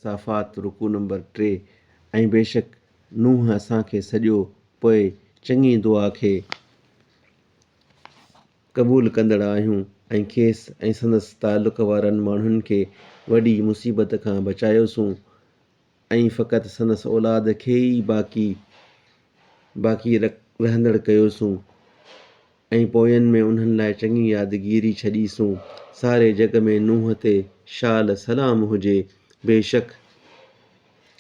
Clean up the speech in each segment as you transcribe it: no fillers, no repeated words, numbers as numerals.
साफ़ात रुकू नंबर 3। ऐं बेशक नूह असांखे सॼो पोइ चङी दुआ खे क़बूल कंदड़ आहियूं ऐं खेसि ऐं संदसि तालुक़ वारनि माण्हुनि खे वॾी मुसीबत खां बचायोसूं ऐं फ़क़ति संदसि औलाद खे ई बाक़ी रहंदड़ कयोसूं ऐं पोयनि में उन्हनि लाइ चङी यादगिरी छॾीसूं। सारे जग में नूह ते शाल सलाम हुजे। बेशक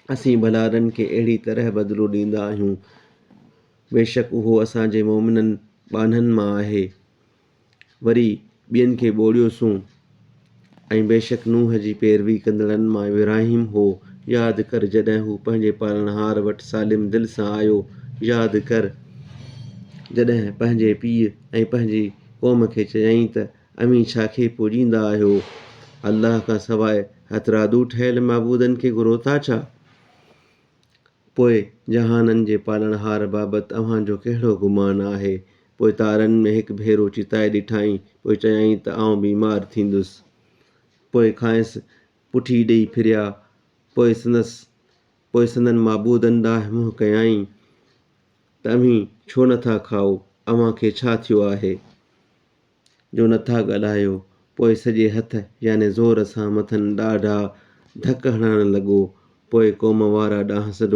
असीं भलारनि खे अहिड़ी तरह बदिलो ॾींदा आहियूं। बेशक उहो असांजे मोमिननि ॿाननि मां आहे। वरी ॿियनि खे ॿोड़ियोसूं। ऐं बेशक नूह जी पैरवी कंदड़नि मां इब्राहिम हो। यादि कर जॾहिं हू पंहिंजे पालनहार वटि सालिम दिलि सां आयो। यादि कर जॾहिं पंहिंजे पीउ ऐं पंहिंजी क़ौम खे चयईं त अमीं छाखे पूॼींदा आहियो? अल्लाह खां सवाइ हथरादू ठहियल माबूदनि खे घुरो था छा? पोइ जहाननि जे पालनहार बाबति अव्हांजो कहिड़ो गुमान आहे? पोइ तारनि में हिकु भेरो चिताए ॾिठाई। पोइ चयाईं त आउं बीमार थींदुसि। पोइ खांइसि पुठी ॾेई फिरिया। पोइ संदनि माबूदनि ॾांहुं मुंहुं कयाईं त अमीं छो नथा खाओ? अव्हां खे छा थियो आहे जो नथा ॻाल्हायो? पोइ सॼे हथ याने ज़ोर सां मथनि ॾाढा धक हणणु लॻो। पोइ क़ौम वारा ॾांहुंसि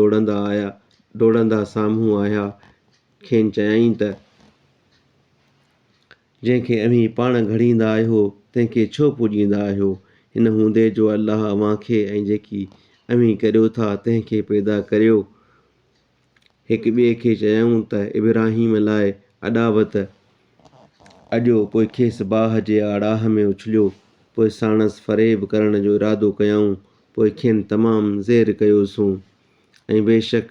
डोड़ंदा साम्हूं आया। खेनि चयाईं त जंहिंखे अमीं पाण घड़ींदा आहियो तंहिंखे छो पूॼींदा आहियो? हिन हूंदे जो अल्लाह अव्हांखे ऐं जेकी अमीं करियो था तंहिंखे पैदा करियो। हिक ॿिए खे चयऊं त इब्राहिम लाइ अॾावत अॼो। पोइ खेसि बाहि जे आड़ाह में उछलियो। पोइ साणसि फ़रेब करण जो इरादो कयऊं। पोइ खेनि तमामु ज़ेर कयोसूं। ऐं बेशक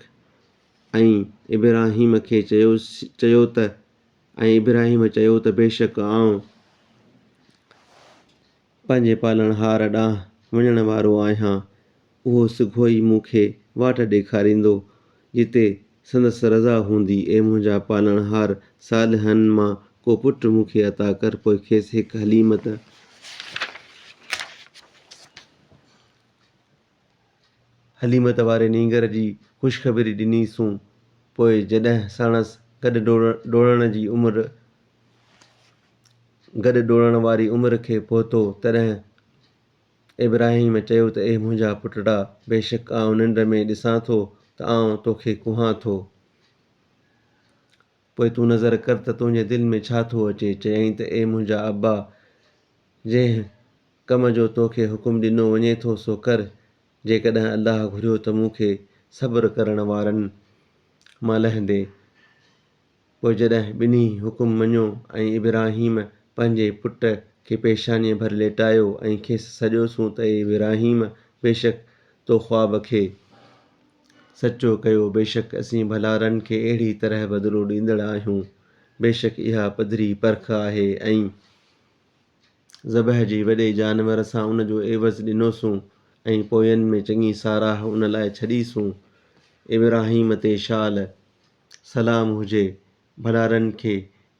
इब्राहिम चयो त बेशक आउं पंहिंजे पालनहार ॾांहुं वञण वारो आहियां। उहो सिघो ई मूंखे वाट ॾेखारींदो जिते संदसि रज़ा हूंदी। ऐं मुंहिंजा पालनहार सालिहनि मां को पुटु मूंखे अता कर। पोइ खेसि हिकु हलीमत वारे नींगर जी ख़ुशख़बरी ॾिनीसूं। पोइ जॾहिं साणसि गॾु डोड़ण वारी उमिरि खे पहुतो तॾहिं इब्राहिम चयो त ए मुंहिंजा पुटड़ा, बेशक आउं निंड में ॾिसां थो त आउं तोखे कुहां थो। पोइ तूं नज़र कर त तुंहिंजे दिलि में छा थो अचे? चयईं त ए मुंहिंजा अब्बा, जंहिं कम जो तोखे हुकुम ॾिनो वञे थो सो कर। जेकॾहिं अल्लाह घुरियो त मूंखे सब्र करण वारनि मां लहिंदे। पोइ जॾहिं ॿिन्ही हुकुम मञियो ऐं इब्राहिम पंहिंजे पुट खे पेशानीअ भर लेटायो ऐं खेसि सॼोसूं त ए इब्राहिम, बेशक तो ख्वाब खे सचो कयो। बेशक असीं भलारनि खे अहिड़ी तरह बदिलो ॾींदड़ आहियूं। बेशक इहा पधरी परख आहे। ऐं ज़बह जी वॾे जानवर सां उन जो एवज़ ॾिनोसूं ऐं पोयनि में चङी साराह उन लाइ छॾीसूं। इब्राहिम ते शाल सलाम हुजे। भलारनि खे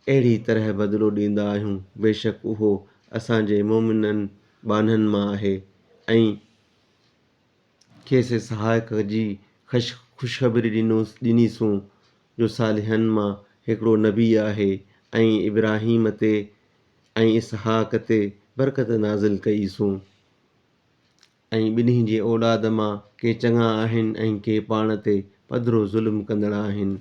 अहिड़ी तरह बदिलो ॾींदा आहियूं। बेशक उहो असांजे मोमिननि ॿाननि मां आहे। ऐं खेसि इसहाक जी ख़ुशख़बरी ॾिनीसूं जो सालिहनि मां हिकिड़ो नबी आहे। ऐं इब्राहिम ते ऐं इसहाक ते बरकत नाज़िल कईसूं। ऐं ॿिन्ही जे औलाद मां के चङा आहिनि ऐं के पाण ते पधिरो ज़ुल्म कंदड़ आहिनि।